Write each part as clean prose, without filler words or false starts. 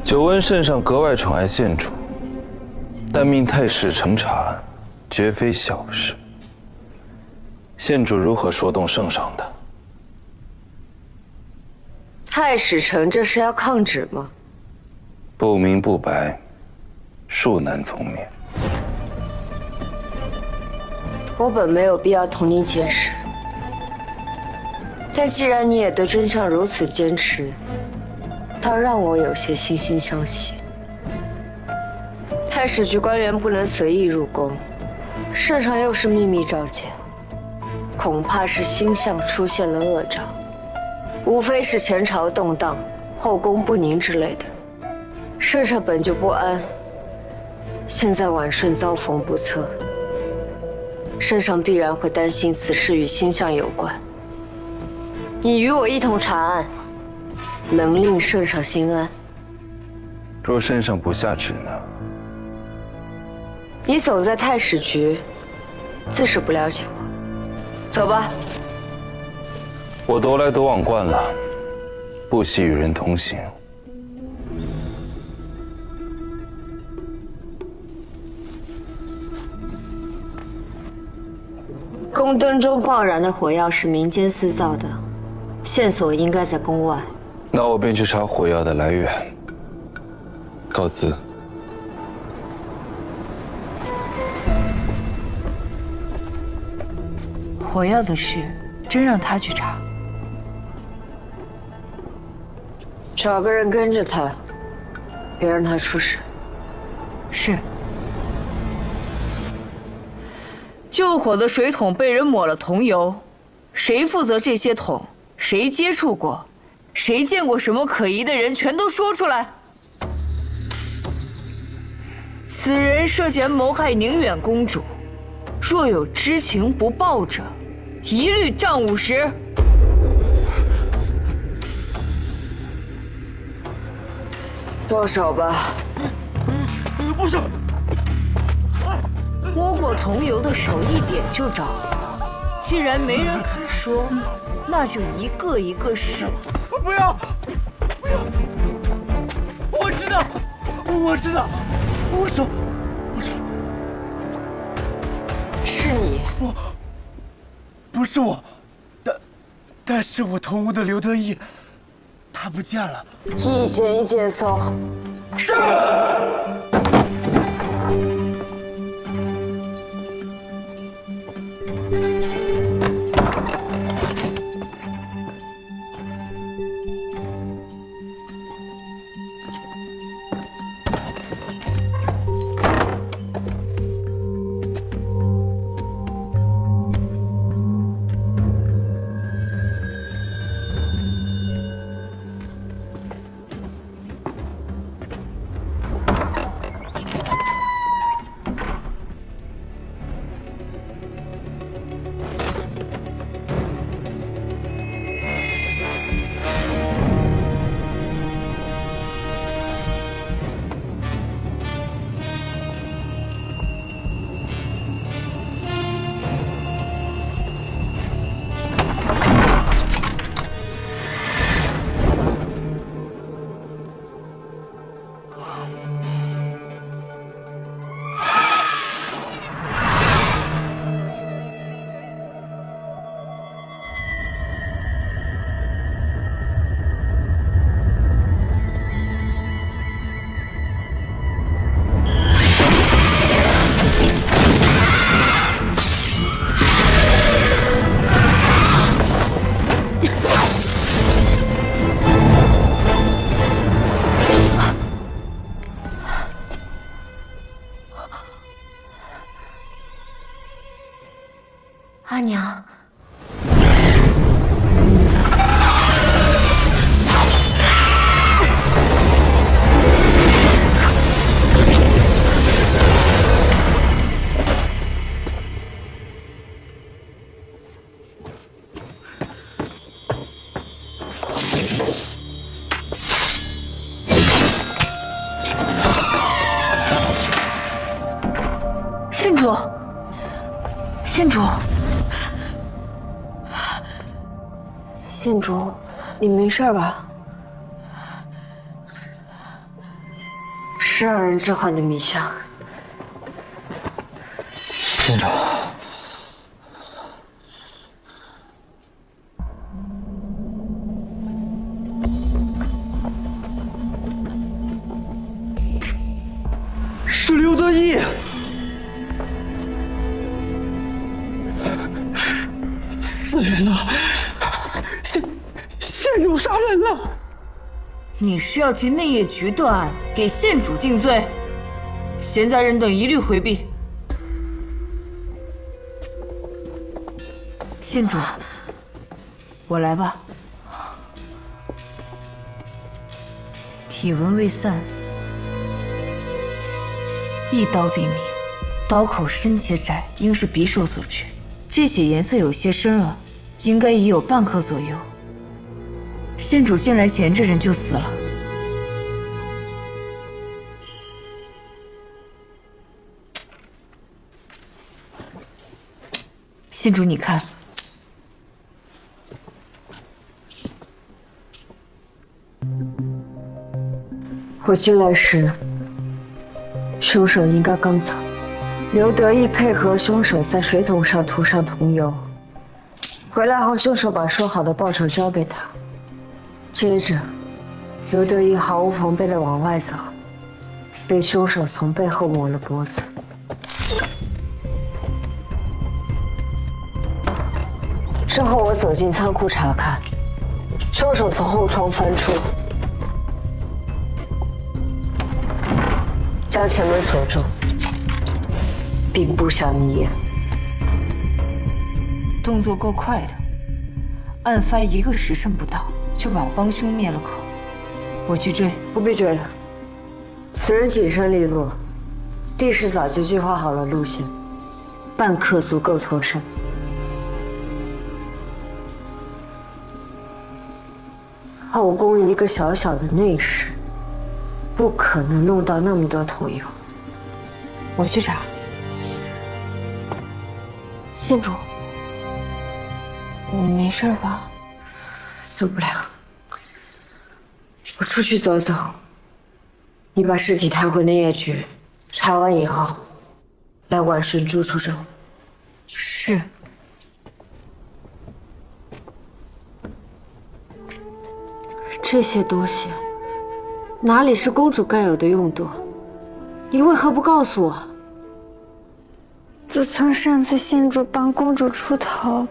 久闻圣上格外宠爱县主，但命太史惩查，绝非小事。县主如何说动圣上的？太史丞这是要抗旨吗？不明不白，恕难从命。我本没有必要同你解释，但既然你也对真相如此坚持，倒让我有些惺惺相惜。太史局官员不能随意入宫，圣上又是秘密召见，恐怕是星象出现了恶兆，无非是前朝动荡、后宫不宁之类的。圣上本就不安，现在婉顺遭逢不测，圣上必然会担心此事与星象有关。你与我一同查案，能令圣上心安。若圣上不下旨呢？你总在太史局，自是不了解我。走吧。我独来独往惯了，不喜与人同行。宫灯中爆燃的火药是民间私造的，线索应该在宫外。那我便去查火药的来源。告辞。火药的事，真让他去查？找个人跟着他，别让他出事。是。救火的水桶被人抹了桐油，谁负责这些桶？谁接触过？谁见过什么可疑的人？全都说出来！此人涉嫌谋害宁远公主，若有知情不报者，一律杖50。动手吧。不是。摸过桐油的手一点就着。既然没人肯说，那就一个一个试。不要！不要！我知道，我知道，我说，是你。不是我，但是我同屋的刘德义，他不见了。一件一件搜。是。阿娘。县主，县主。县主，你没事吧？是让人置换的迷香。县主，是刘德义，死人了！县主杀人了！你是要替内业局断案，给县主定罪？闲杂人等一律回避。县主，我来吧。体纹未散，一刀毙命，刀口深且窄，应是匕首所致。这血颜色有些深了，应该已有半刻左右。县主进来前，这人就死了。县主，你看。我进来时，凶手应该刚走。刘德义配合凶手在水桶上涂上桐油，回来后凶手把说好的报酬交给他，接着刘德义毫无防备地往外走，被凶手从背后抹了脖子。之后我走进仓库查看，凶手从后窗翻出，将前门锁住，并布下密言。动作够快的，案发1个时辰不到，就把帮凶灭了口。我去追。不必追了，此人谨慎利落，帝释早就计划好了路线，半刻足够脱身。后宫一个小小的内室，不可能弄到那么多桐油。我去查。县主，你没事吧？走不了，我出去走走。你把尸体抬回内业局，查完以后，来晚顺住处找我。是。这些东西哪里是公主该有的用途？你为何不告诉我？自从上次县主帮公主出头，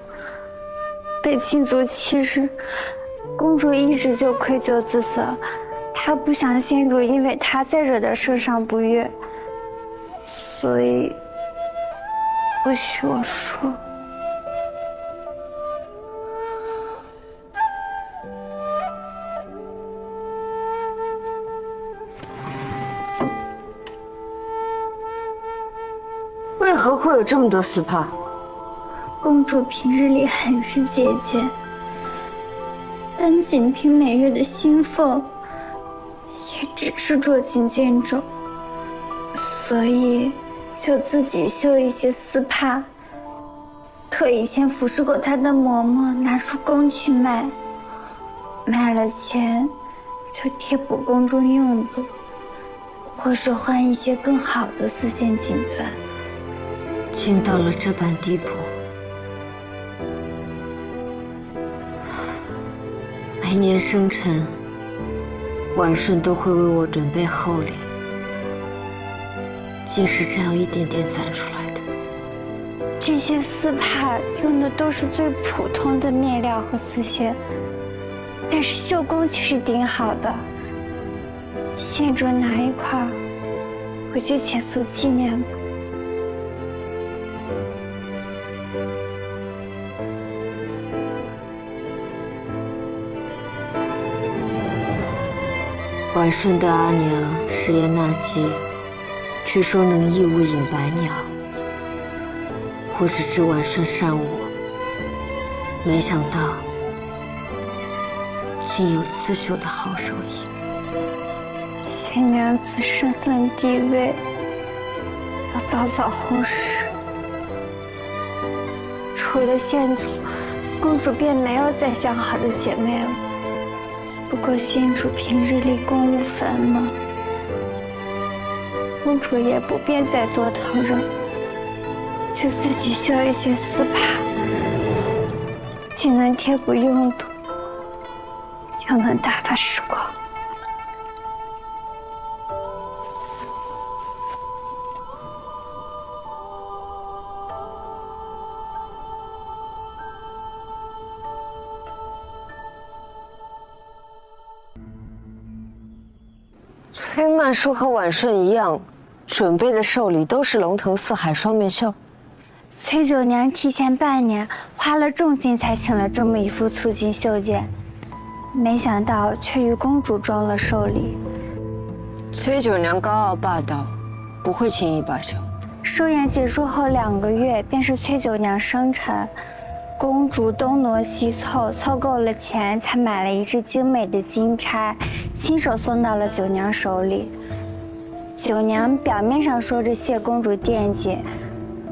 被禁足7日，公主一直就愧疚自责，她不想县主因为她再惹得圣上不悦，所以不许我说。为何会有这么多私帕？公主平日里很是节俭，但仅凭每月的薪俸，也只是捉襟见肘，所以就自己绣一些丝帕，托以前服侍过她的嬷嬷拿出宫去卖，卖了钱就贴补宫中用度，或是换一些更好的丝线锦缎。竟到了这般地步，每年生辰，婉顺都会为我准备厚礼，竟是这样一点点攒出来的。这些丝帕用的都是最普通的面料和丝线，但是绣工却是顶好的。县主拿一块回去前做纪念吧。婉顺的阿娘誓言纳姬，据说能义务引白鸟。我只知婉顺善我，没想到竟有刺绣的好手艺。新娘子身份地位要早早后世，除了县主，公主便没有再相好的姐妹了。不过县主平日里公务繁忙，公主也不便再多疼人，就自己绣一些丝帕，既能贴补用途，又能打发时光。崔曼书和婉顺一样，准备的寿礼都是龙腾四海双面绣。崔九娘提前半年花了重金才请了这么一幅促进绣件，没想到却与公主装了寿礼。崔九娘高傲霸道，不会轻易罢休。寿宴结束后2个月，便是崔九娘生辰。公主东挪西凑，凑够了钱，才买了一只精美的金钗，亲手送到了九娘手里。九娘表面上说着谢公主惦记，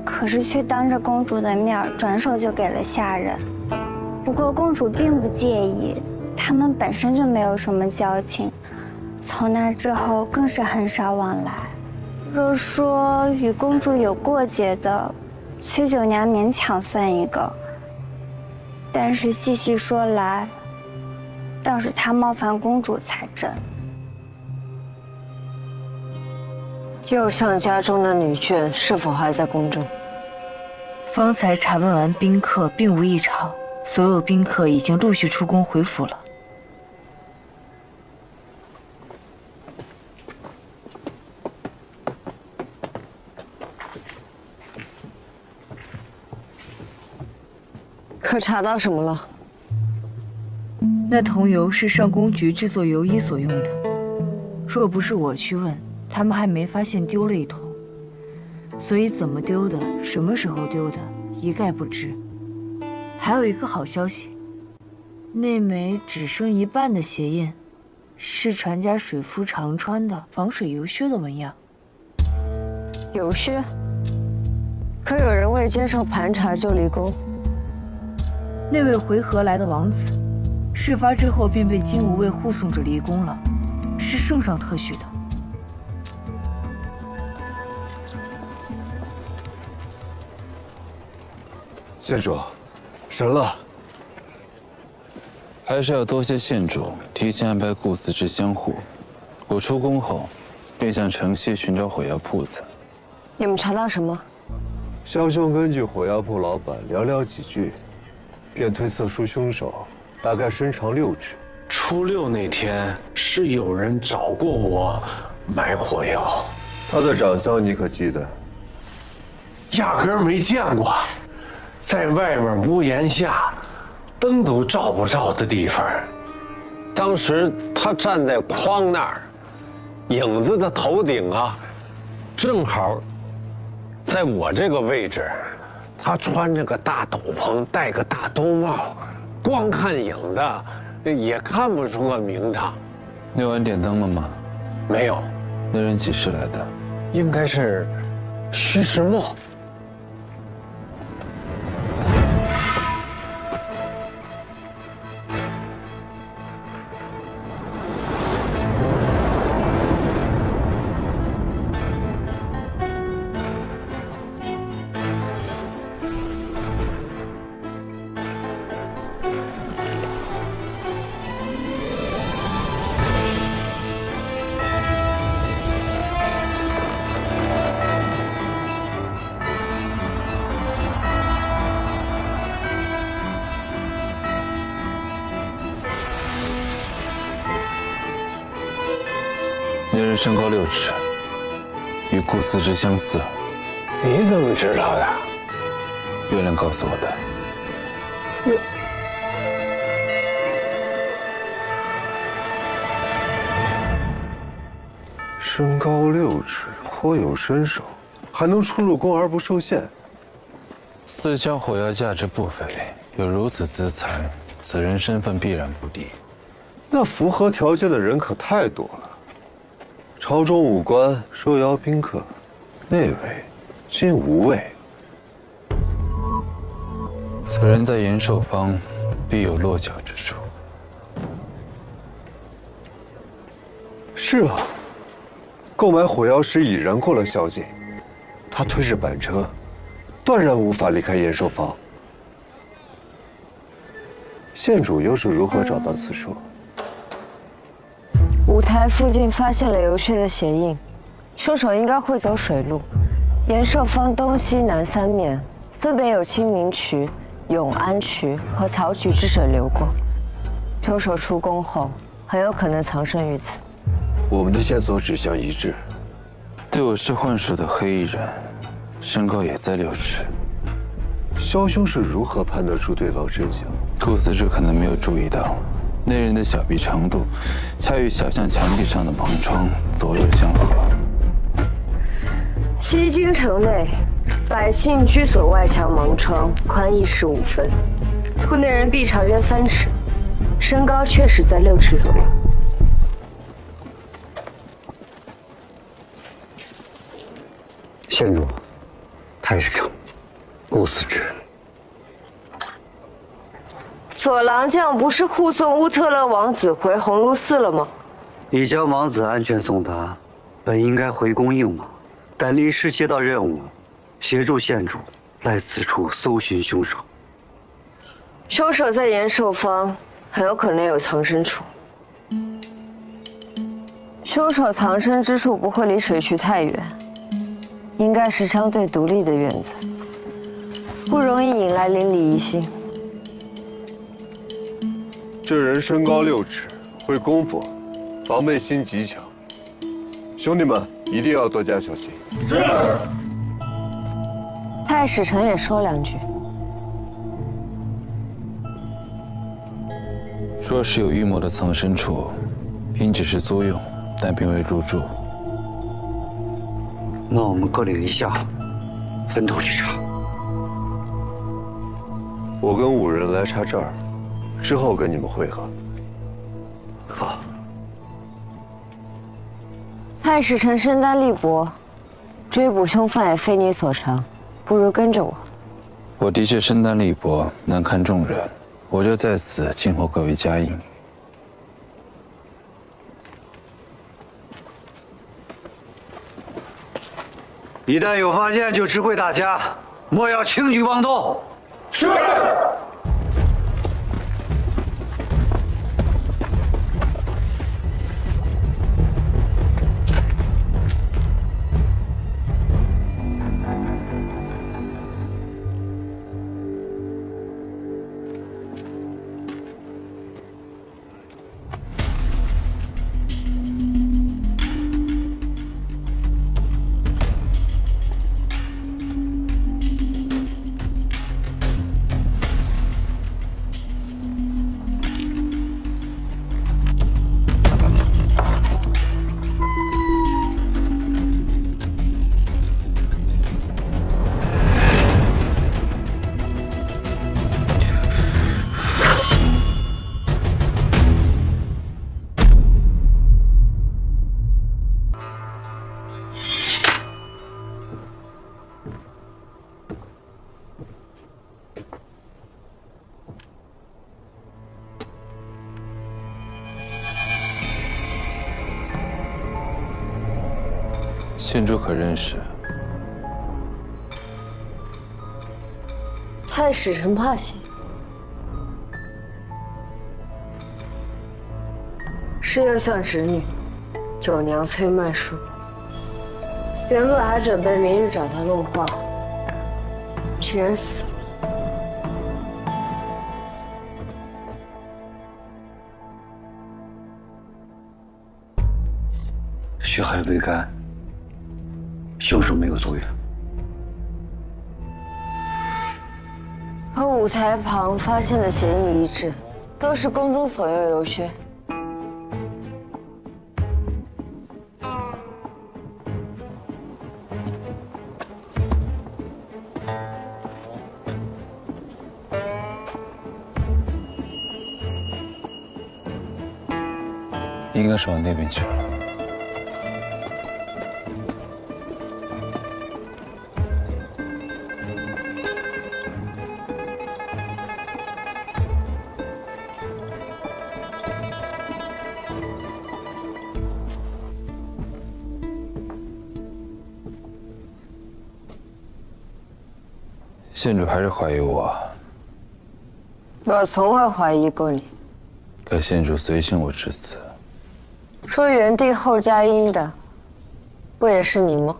可是却当着公主的面转手就给了下人。不过公主并不介意，他们本身就没有什么交情，从那之后更是很少往来。若说与公主有过节的，崔九娘勉强算一个。但是细细说来，倒是她冒犯公主才真。右相家中的女眷是否还在宫中？方才查问完宾客，并无异常，所有宾客已经陆续出宫回府了。可查到什么了？那桐油是上宫局制作油衣所用的，若不是我去问，他们还没发现丢了一桶，所以怎么丢的、什么时候丢的，一概不知。还有一个好消息，那枚只剩一半的鞋印，是传家水夫常穿的防水油靴的纹样。油靴？可有人未接受盘查就离宫？那位回纥来的王子，事发之后便被金吾卫护送着离宫了，是圣上特许的。县主，神了！还是要多谢县主提前安排顾司之相护。我出宫后，便向城西寻找火药铺子。你们查到什么？湘兄根据火药铺老板寥寥几句，便推测出凶手大概身长6尺。初6那天是有人找过我买火药，他的长相你可记得？压根儿没见过，在外面屋檐下，灯都照不着的地方。当时他站在框那儿，影子的头顶啊，正好在我这个位置。他穿着个大斗篷，戴个大兜帽，光看影子也看不出个名堂。那晚点灯了吗？没有。那人几时来的？应该是徐时墨。那人身高6尺，与顾司之相似。你怎么知道的？月亮告诉我的。身高6尺，颇有身手，还能出入宫而不受限。四枪火药价值不菲，有如此资财，此人身份必然不低。那符合条件的人可太多了。朝中武官受邀宾客，那位竟无畏。此人在延寿坊，必有落脚之处。是啊，购买火药时已然过了宵禁，他推着板车，断然无法离开延寿坊。县主又是如何找到此处？舞台附近发现了游血的鞋印，凶手应该会走水路。延寿坊东西南3面分别有清明渠、永安渠和曹渠之水流过。凶手出宫后，很有可能藏身于此。我们的线索指向一致。对我是幻术的黑衣人，身高也在6尺。枭雄是如何判断出对方身形？顾死者可能没有注意到，那人的小臂长度恰与小巷墙壁上的门窗左右相合。西京城内，百姓居所外墙门窗宽1尺5分，户内人臂长约3尺，身高确实在6尺左右。县主，太史丞，顾死之。左郎将不是护送乌特勒王子回鸿胪寺了吗？已将王子安全送达，本应该回宫应马，但临时接到任务，协助县主来此处搜寻凶手。凶手在延寿坊，很有可能有藏身处。凶手藏身之处不会离水渠太远，应该是相对独立的院子，不容易引来邻里疑心。这人身高6尺，会功夫，防备心极强。兄弟们一定要多加小心。是。太史丞也说2句。若是有预谋的藏身处，应只是租用，但并未入住。那我们各领一下，分头去查。我跟5人来查这儿，之后跟你们会合。好。太史丞身单力薄，追捕凶犯也非你所长，不如跟着我。我的确身单力薄，难堪众人，我就在此静候各位佳音。一旦有发现，就知会大家，莫要轻举妄动。是。县主可认识？太史丞怕些，是右相侄女，九娘崔曼淑。原本还准备明日找她论话，竟然死了。血还未干，凶手没有走远。和舞台旁发现的鞋印一致，都是宫中所用游靴。应该是往那边去了。县主还是怀疑我。我从未怀疑过你。可县主随性我至此。说元帝后加殷的，不也是你吗？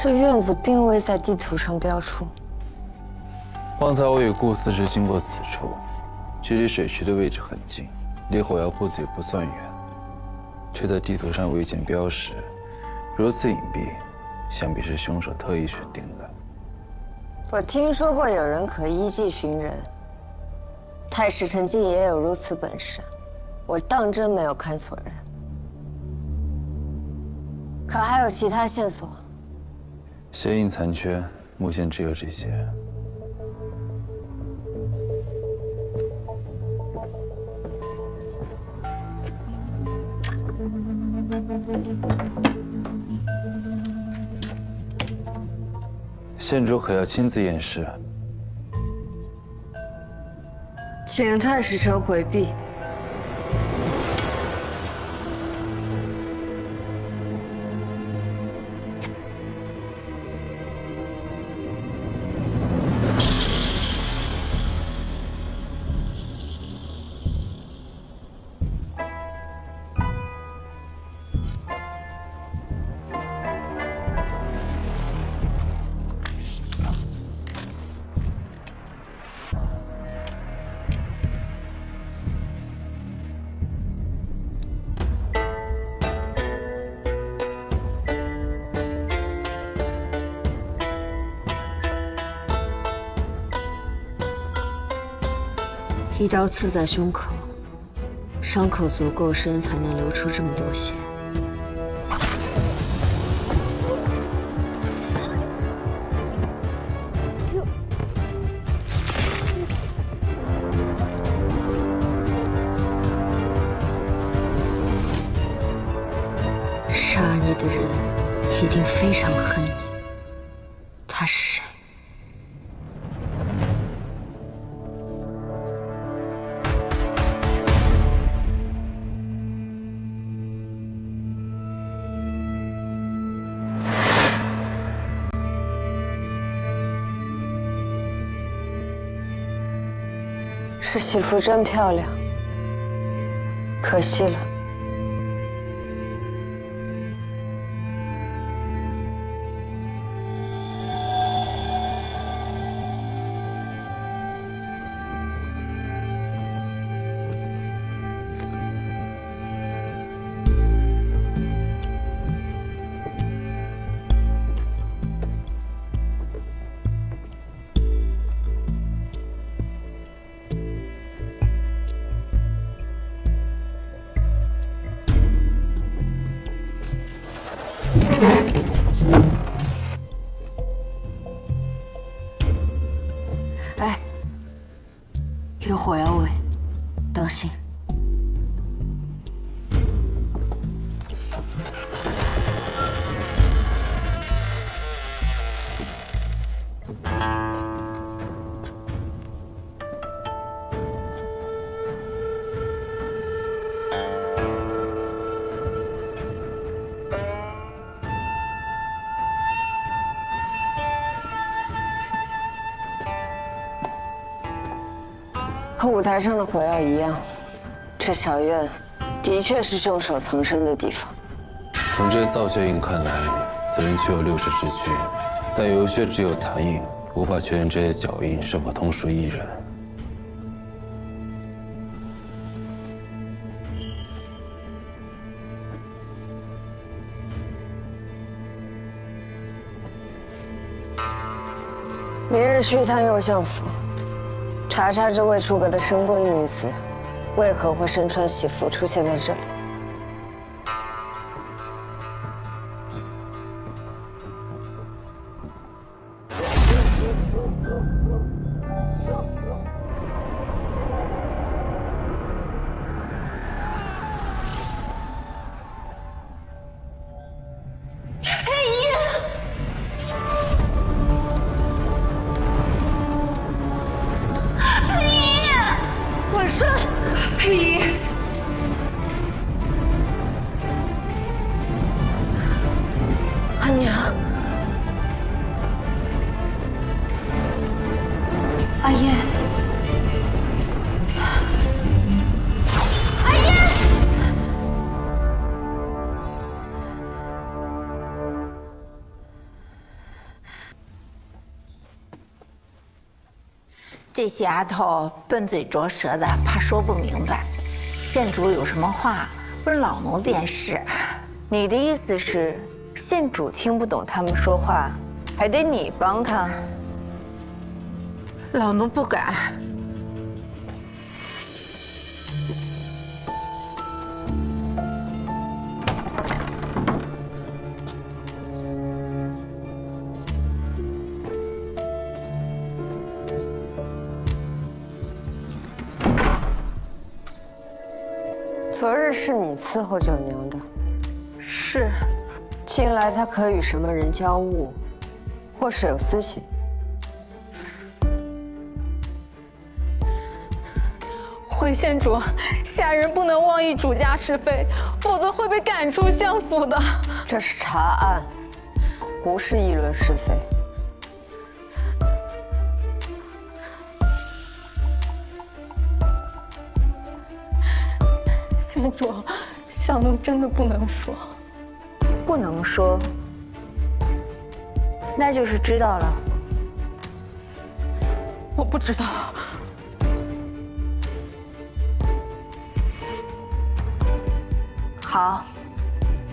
这院子并未在地图上标出。方才我与顾司职经过此处，距离水渠的位置很近，离火药铺子也不算远，却在地图上未见标识，如此隐蔽，想必是凶手特意选定的。我听说过有人可依计寻人，太史曾经也有如此本事，我当真没有看错人。可还有其他线索？鞋印残缺，目前只有这些。县主可要亲自验尸？请太史丞回避。一刀刺在胸口，伤口足够深，才能流出这么多血。杀你的人一定非常恨你，他是谁？这媳妇真漂亮，可惜了。哎，有火药味，当心！和舞台上的火药一样，这小院的确是凶手藏身的地方。从这造血印看来，此人具有6指之躯，但由于血只有残印，无法确认这些脚印是否同属一人。明日去一趟右相府，查查这位出阁的深闺女子，为何会身穿喜服出现在这里。晚顺，佩仪，阿娘，阿燕，这些丫头笨嘴拙舌的，怕说不明白。县主有什么话问老奴便是。你的意思是，县主听不懂他们说话，还得你帮他？老奴不敢。昨日是你伺候九娘的，是。近来她可与什么人交恶，或是有私情？回县主，下人不能妄议主家是非，否则会被赶出相府的。这是查案，不是议论是非。县主，小奴真的不能说。不能说，那就是知道了。我不知道。好，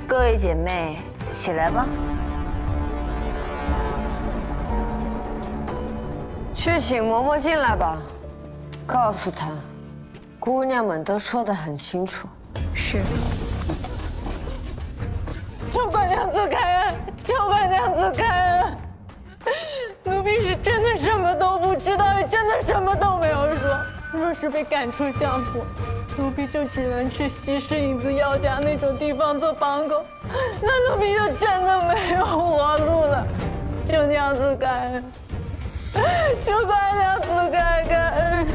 各位姐妹，起来吧。去请嬷嬷进来吧，告诉她，姑娘们都说得很清楚。是。求管娘子开恩，求管娘子开恩！奴婢是真的什么都不知道，也真的什么都没有说。若是被赶出相府，奴婢就只能去西市影子药家那种地方做帮狗，那奴婢就真的没有活路了。求娘子开恩，求管娘子开恩！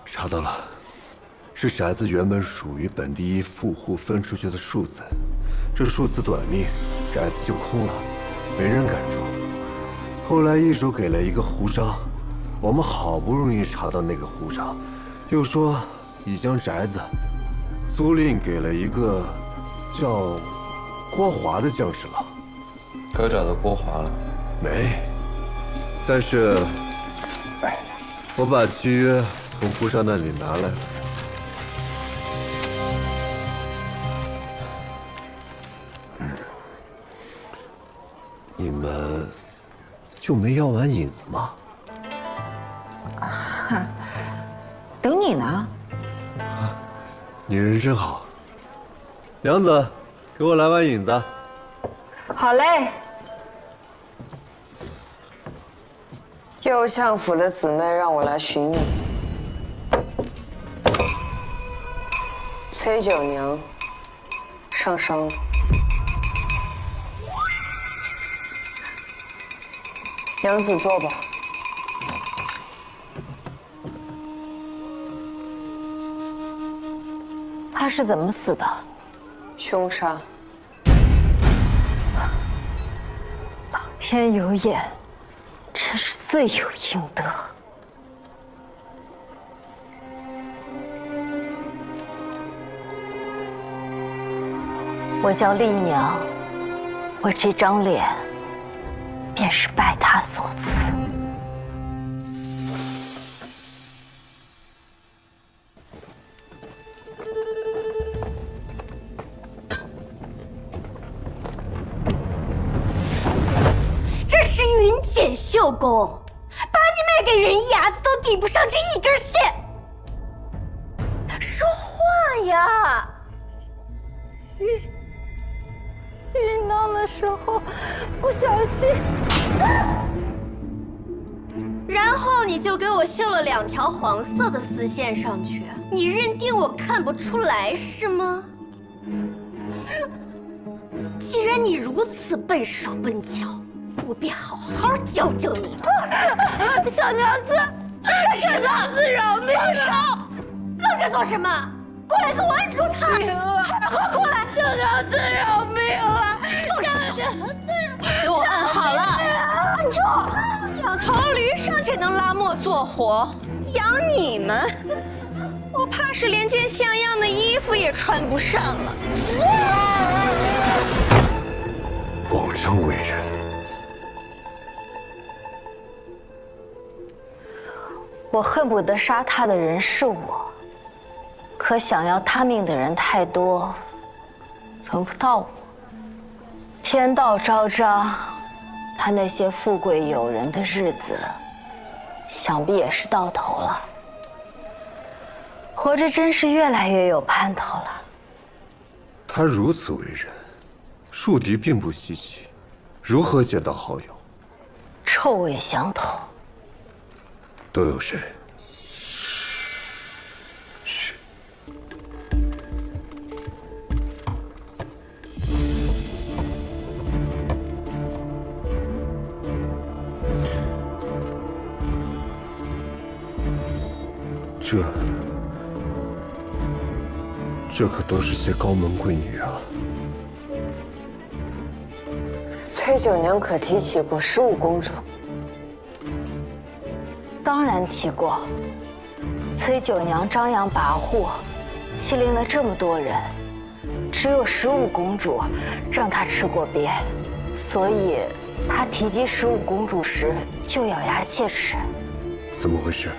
查到了，这宅子原本属于本地一富户分出去的庶子，这庶子短命，宅子就空了，没人敢住。后来一手给了一个胡商，我们好不容易查到那个胡商，又说已将宅子租赁给了一个叫郭华的将士郎。可找到郭华了？没，但是，我把契约从胡商那里拿来了。你们就没要完引子吗？等你呢。你人真好。娘子，给我来碗引子。好嘞。右相府的姊妹让我来寻你。崔九娘上伤了，娘子坐吧。他是怎么死的？凶杀。老天有眼，真是罪有应得。我叫丽娘，我这张脸便是拜他所赐。这是云锦绣工，把你卖给人牙子都抵不上这一根线。说话呀！运动的时候不小心，然然后你就给我绣了2条黄色的丝线上去，你认定我看不出来是吗？既然你如此笨手笨脚，我便好好教教你。小娘子，小娘子饶命！放手！愣着做什么？过来给我按住他！快过来！小娘子饶命了！小娘子，给我按好了！按住！2头驴尚且能拉磨做活，养你们，我怕是连件像样的衣服也穿不上了。枉生为人。我恨不得杀他的人是我，可想要他命的人太多，轮不到我。天道昭彰，他那些富贵有人的日子，想必也是到头了。活着真是越来越有盼头了。他如此为人，树敌并不稀奇，如何结到好友？臭味相投。都有谁？这可都是些高门贵女啊！崔九娘可提起过15公主？当然提过。崔九娘张扬跋扈，欺凌了这么多人，只有15公主让她吃过鳖，所以她提及15公主时就咬牙切齿。怎么回事？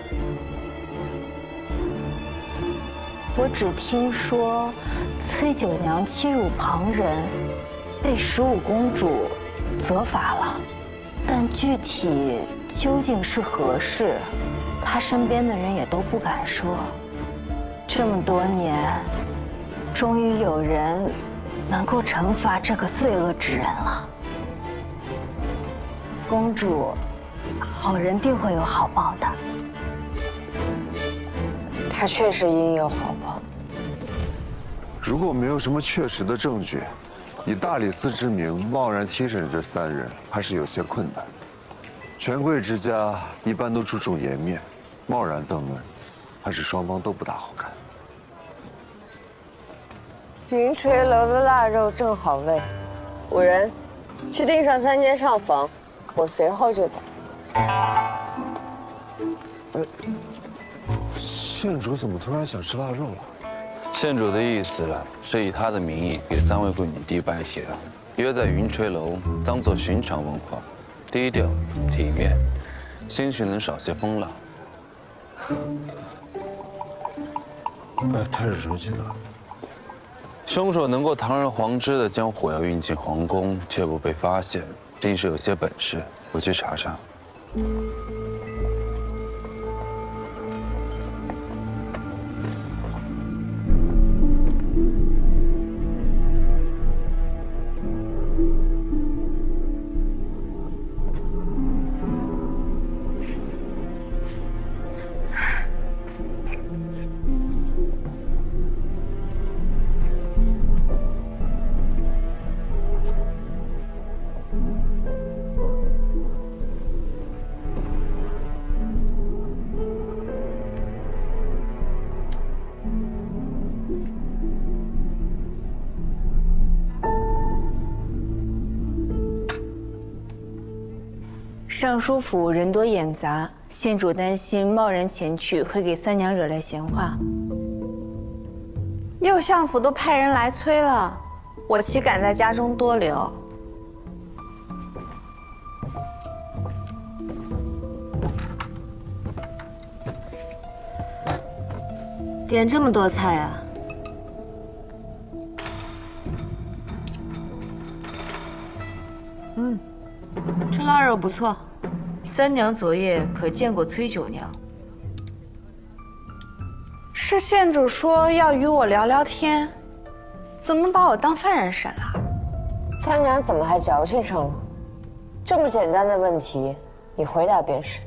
我只听说崔九娘欺辱旁人，被15公主责罚了，但具体究竟是何事，她身边的人也都不敢说。这么多年，终于有人能够惩罚这个罪恶之人了。公主，好人定会有好报的。他确实应有好报。如果没有什么确实的证据，以大理寺之名贸然提审这3人，还是有些困难。权贵之家一般都注重颜面，贸然登门，还是双方都不大好看。云垂楼的腊肉正好喂，5人去订上3间上房，我随后就到。县主怎么突然想吃腊肉了？县主的意思是以他的名义给3位贵女递拜帖，约在云垂楼，当做寻常问话，低调体面，兴许能少些风浪。太熟悉了。凶手能够堂而皇之的将火药运进皇宫，却不被发现，定是有些本事。我去查查。尚书府人多眼杂，县主担心贸然前去会给3娘惹来闲话。右相府都派人来催了，我岂敢在家中多留？点这么多菜啊？这腊肉不错。3娘昨夜可见过崔九娘？是县主说要与我聊聊天，怎么把我当犯人审了3娘怎么还矫情上了？这么简单的问题，你回答便是。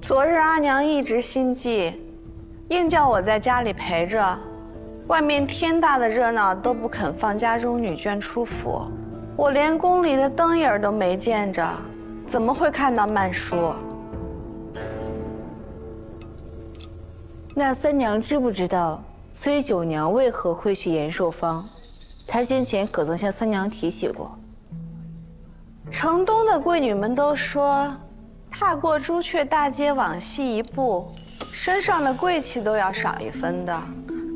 昨日阿娘一直心悸，硬叫我在家里陪着。外面天大的热闹都不肯放家中女眷出府，我连宫里的灯影都没见着，怎么会看到曼叔？那三娘知不知道崔九娘为何会去延寿坊？她先前可曾向三娘提起过？城东的贵女们都说，踏过朱雀大街往西一步，身上的贵气都要少一分的，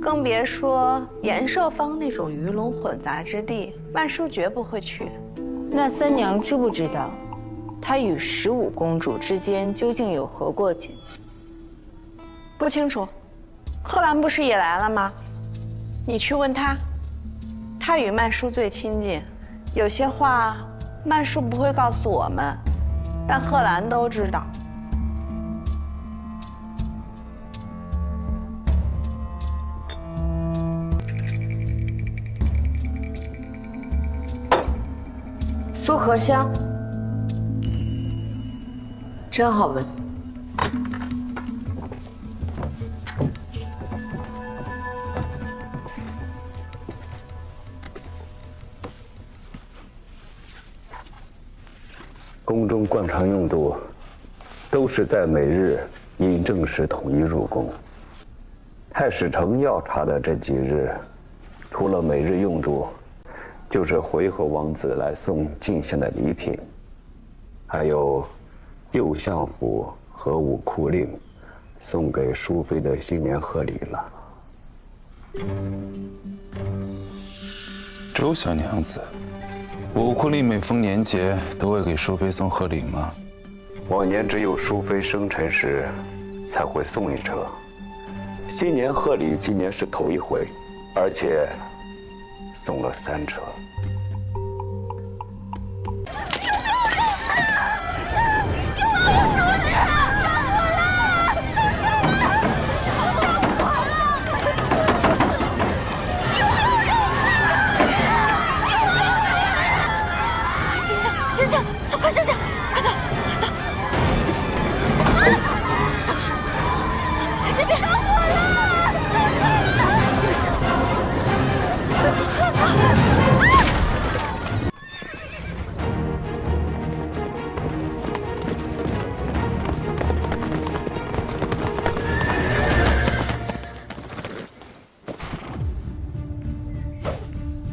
更别说延寿坊那种鱼龙混杂之地，曼叔绝不会去。那三娘知不知道，她与15公主之间究竟有何过节？不清楚。贺兰不是也来了吗？你去问他。他与曼叔最亲近，有些话曼叔不会告诉我们，但贺兰都知道。苏荷香，真好闻。宫中惯常用度，都是在每日因正时统一入宫。太史丞要查的这几日，除了每日用度，就是回纥王子来送进献的礼品，还有右相府和武库令送给淑妃的新年贺礼了。周小娘子，武库令每逢年节都会给淑妃送贺礼吗？往年只有淑妃生辰时才会送一车，新年贺礼今年是头一回，而且送了3车。醒醒！快醒醒！快走！快走！这边着火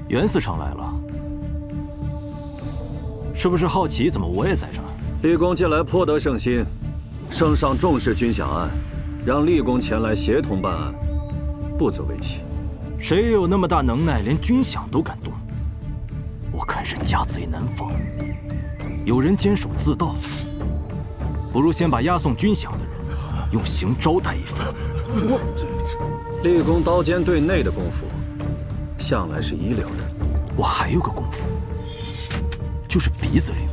袁司城来了。是不是好奇怎么我也在这儿？立功近来颇得圣心，圣上重视军饷案，让立功前来协同办案，不足为奇。谁有那么大能耐，连军饷都敢动？我看是家贼难防，有人监守自盗，不如先把押送军饷的人用刑招待一番。立功刀尖对内的功夫，向来是一流的。我还有个功夫。就是鼻子灵，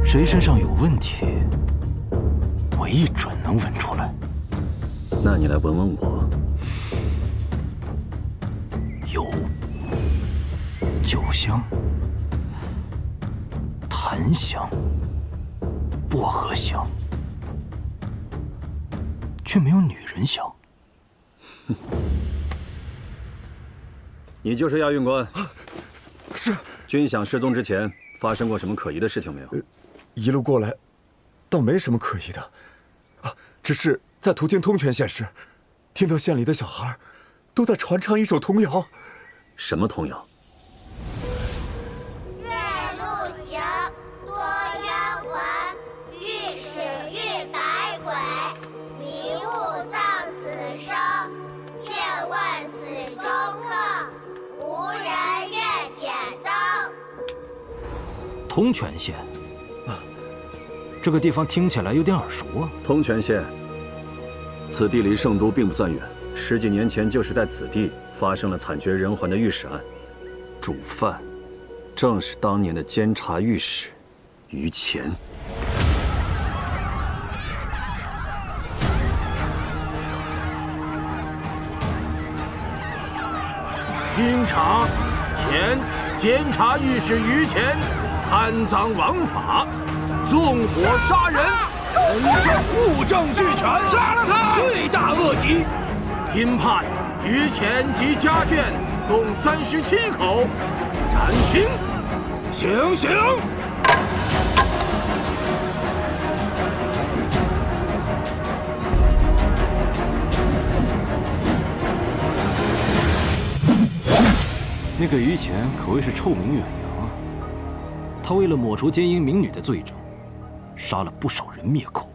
谁身上有问题，我一准能闻出来。那你来闻闻我。有酒香、檀香、薄荷香，却没有女人香。你就是押运官。是。军饷失踪之前发生过什么可疑的事情没有？一路过来，倒没什么可疑的，啊，只是在途经通泉县时，听到县里的小孩都在传唱一首童谣。什么童谣？月路行，多冤魂，御史遇百鬼，迷雾葬此生，夜问此中客，无人愿点灯。通泉县，这个地方听起来有点耳熟啊。通泉县，此地离圣都并不算远，10几年前就是在此地发生了惨绝人寰的御史案，主犯正是当年的监察御史于乾。经查，前监察御史于乾贪赃枉法，纵火杀人，人证物证俱全，杀了他！罪大恶极。今判于前及家眷共37口，斩刑。行刑。那个于前可谓是臭名远扬啊！他为了抹除奸淫民女的罪证，杀了不少人灭口。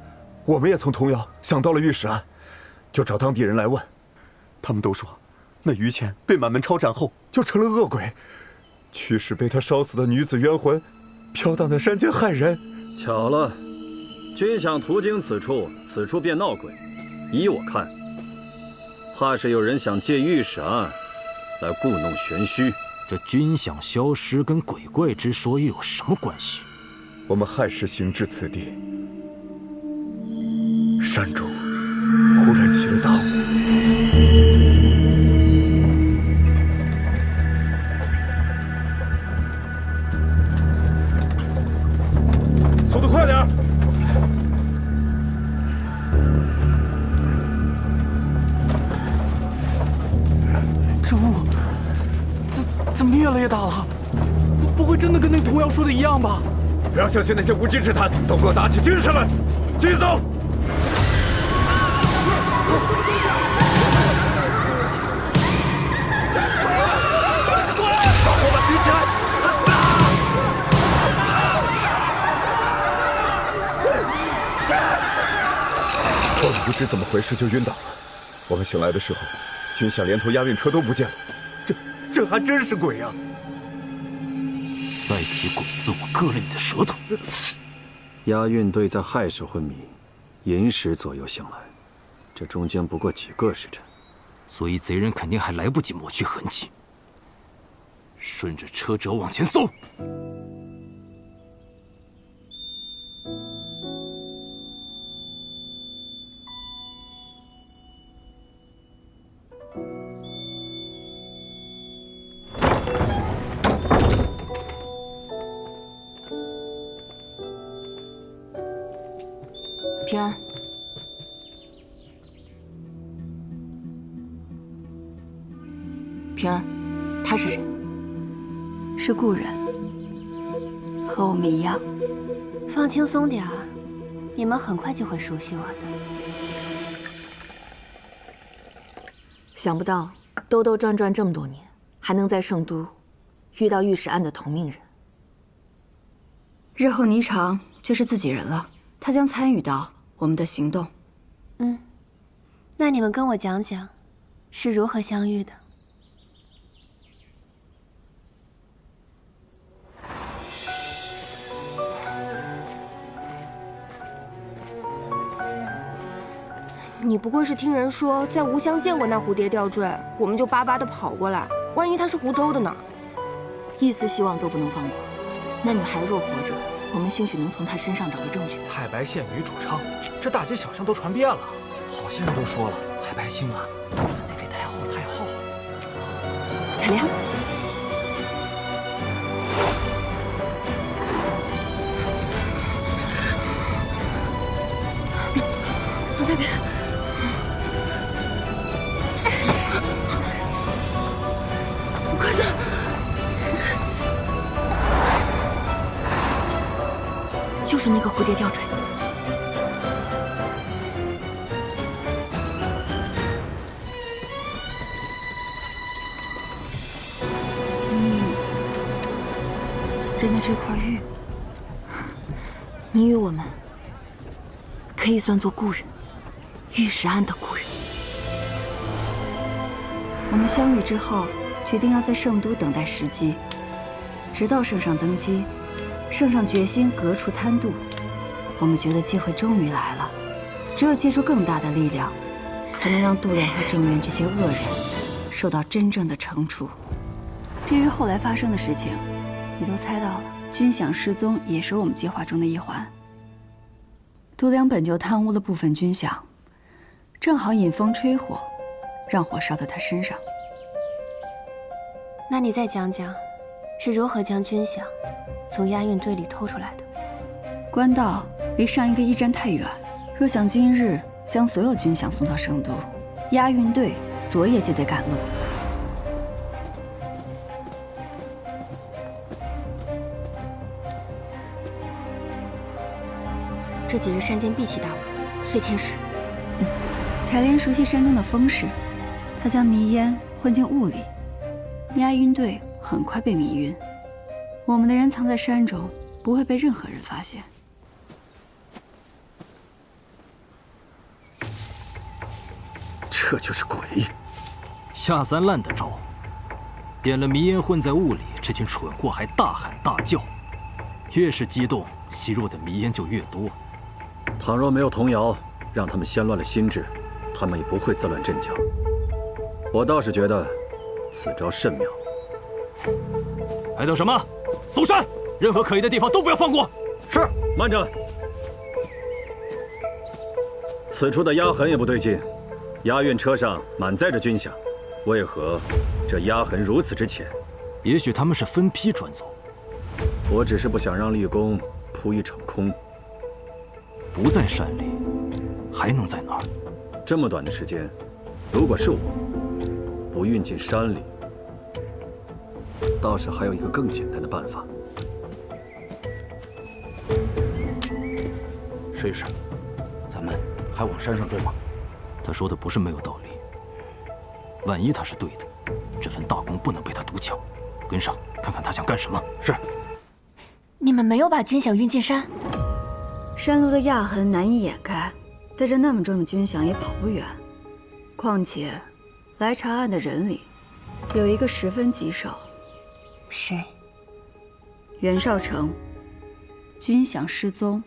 我们也从童谣想到了御史案，就找当地人来问，他们都说，那于前被满门抄斩后就成了恶鬼，去世被他烧死的女子冤魂，飘荡在山间害人。巧了，君想途经此处，此处便闹鬼。依我看，怕是有人想借御史案来故弄玄虚。这军饷消失跟鬼怪之说又有什么关系？我们亥时行至此地，山中忽然起了大雾。速度快点！这雾怎么越来越大了？不会真的跟那童谣说的一样吧？不要相信那些无稽之谈，都给我打起精神来，继续走！把火把举起来！我不知怎么回事就晕倒了。我们醒来的时候，军饷连头押运车都不见了。这还真是鬼啊！再提鬼字，我割了你的舌头！押运队在亥时昏迷，寅时左右醒来，这中间不过几个时辰，所以贼人肯定还来不及抹去痕迹。顺着车辙往前搜。平安，平安，他是谁？是故人，和我们一样。放轻松点儿，你们很快就会熟悉我的。想不到兜兜转转这么多年，还能在圣都遇到御史案的同命人。日后霓裳就是自己人了，他将参与到我们的行动。那你们跟我讲讲，是如何相遇的？你不过是听人说在吴乡见过那蝴蝶吊坠，我们就巴巴的跑过来。万一他是湖州的呢？一丝希望都不能放过。那女孩若活着，我们兴许能从她身上找到证据。太白县女主唱，这大街小巷都传遍了，好些人都说了，太白星啊，跟那位太后太后。彩莲，走那边。快走！就是那个蝴蝶吊坠。认得这块玉，你与我们可以算作故人，御史案的故人。我们相遇之后，决定要在圣都等待时机，直到圣上登基。圣上决心革除贪渎，我们觉得机会终于来了。只有借助更大的力量，才能让度量和郑渊这些恶人受到真正的惩处。至于后来发生的事情，你都猜到了。军饷失踪也是我们计划中的一环。度量本就贪污了部分军饷，正好引风吹火，让火烧到他身上。那你再讲讲，是如何将军饷从押运堆里偷出来的？官道离上一个驿站太远。若想今日将所有军饷送到圣都，押运队昨夜就得赶路。这几日山间必起大雾，遂天使。采莲熟悉山中的风势，他将迷烟混进雾里，押运队很快被迷晕。我们的人藏在山中，不会被任何人发现。这就是诡异。下三滥的招，点了迷烟混在雾里，这群蠢货还大喊大叫，越是激动，吸入的迷烟就越多。倘若没有童谣，让他们先乱了心智，他们也不会自乱阵脚。我倒是觉得此招甚妙。还等什么？搜山，任何可疑的地方都不要放过。是。慢着，此处的压痕也不对劲。押运车上满载着军饷，为何这压痕如此之浅？也许他们是分批转走。我只是不想让立功扑一场空。不在山里，还能在哪儿？这么短的时间，如果是我，不运进山里，倒是还有一个更简单的办法。试一试，咱们还往山上追吗？他说的不是没有道理。万一他是对的，这份大功不能被他独抢。跟上，看看他想干什么。是。你们没有把军饷运进山？山路的压痕难以掩盖，带着那么重的军饷也跑不远。况且，来查案的人里，有一个十分棘手。谁？袁绍成。军饷失踪，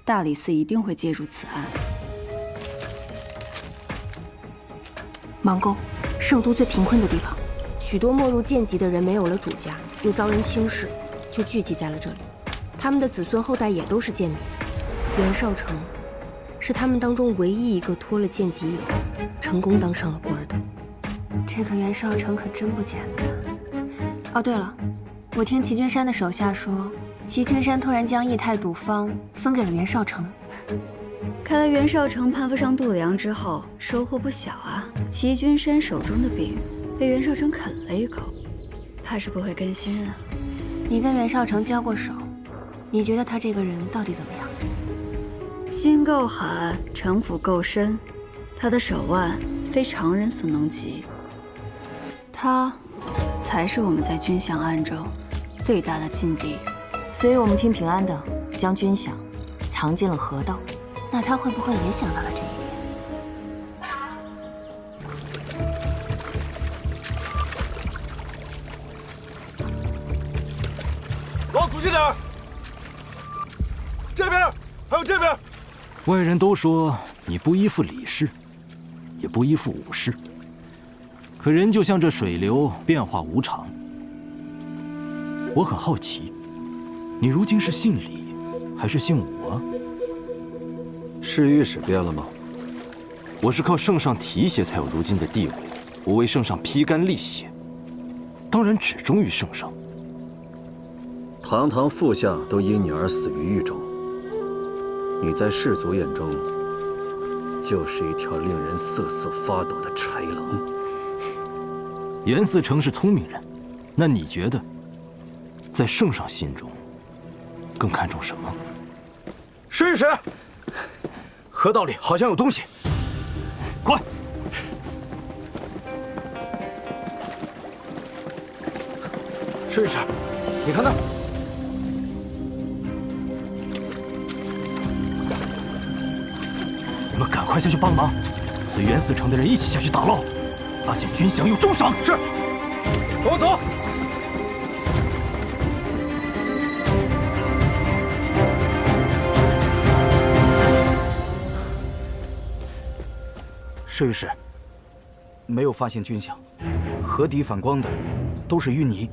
大理寺一定会介入此案。芒沟，圣都最贫困的地方，许多没入贱籍的人没有了主家，又遭人轻视，就聚集在了这里。他们的子孙后代也都是贱民。袁绍成是他们当中唯一一个脱了贱籍以后，成功当上了官的。这个袁绍成可真不简单。哦，对了，我听齐君山的手下说，齐君山突然将液态赌方分给了袁绍成。看来袁绍成攀附上度量之后，收获不小啊。齐君山手中的饼被袁绍成啃了一口，怕是不会甘心啊。你跟袁绍成交过手，你觉得他这个人到底怎么样？心够狠，城府够深，他的手腕非常人所能及。他才是我们在军饷案中最大的劲敌。所以我们听平安的将军饷藏进了河道。那他会不会也想到了这一点？往仔细点儿，这边还有这边。外人都说你不依附李氏，也不依附武氏，可人就像这水流，变化无常。我很好奇，你如今是姓李，还是姓武啊？是御史变了吗？我是靠圣上提携才有如今的地位，我为圣上披肝沥血，当然只忠于圣上。堂堂副相都因你而死于狱中，你在士族眼中就是一条令人瑟瑟发抖的豺狼。袁嗣成是聪明人，那你觉得，在圣上心中更看重什么？试试。河道里好像有东西，快！试一试，你看那。你们赶快下去帮忙，随袁嗣成的人一起下去打捞，发现军饷有重赏。是，跟我走。侍御史，没有发现军饷，河底反光的都是淤泥。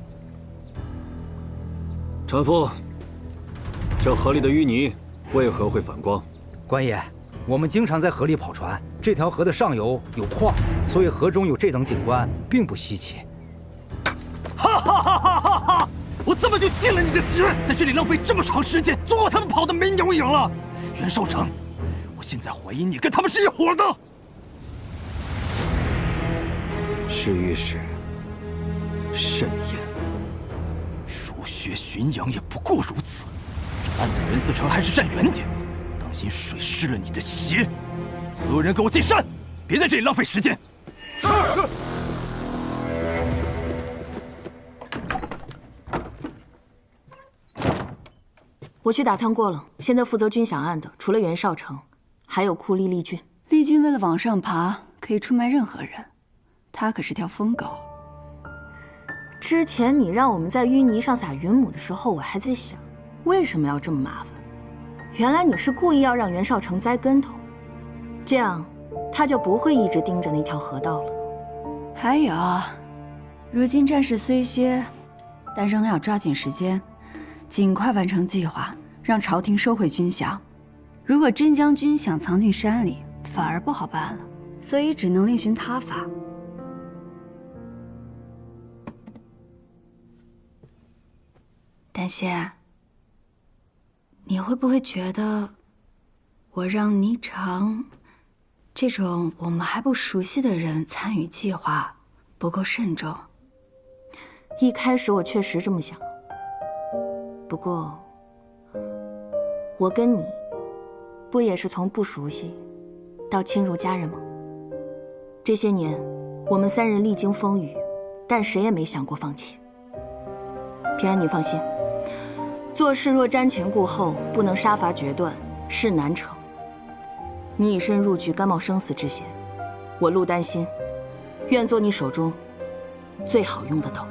船夫，这河里的淤泥为何会反光？官爷，我们经常在河里跑船，这条河的上游有矿，所以河中有这等景观并不稀奇。哈哈哈哈哈哈！我这么就信了你的邪，在这里浪费这么长时间，足够他们跑得没影影了。袁绍成，我现在怀疑你跟他们是一伙的。是御史，慎言。儒学巡洋也不过如此，这案子袁嗣成还是站远点，当心水湿了你的鞋。所有人给我进山，别在这里浪费时间。是。我去打探过了，现在负责军饷案的，除了袁绍成，还有酷吏厉俊。厉俊为了往上爬，可以出卖任何人，他可是条疯狗。之前你让我们在淤泥上撒云母的时候，我还在想，为什么要这么麻烦？原来你是故意要让袁绍成栽跟头，这样他就不会一直盯着那条河道了。还有，如今战事虽歇，但仍要抓紧时间，尽快完成计划，让朝廷收回军饷。如果真将军饷藏进山里，反而不好办了，所以只能另寻他法。丹仙，你会不会觉得我让霓裳这种我们还不熟悉的人参与计划不够慎重？一开始我确实这么想，不过我跟你不也是从不熟悉到亲如家人吗？这些年我们三人历经风雨，但谁也没想过放弃。平安，你放心，做事若瞻前顾后，不能杀伐决断，事难成。你以身入局，甘冒生死之险，我陆丹心愿做你手中最好用的刀。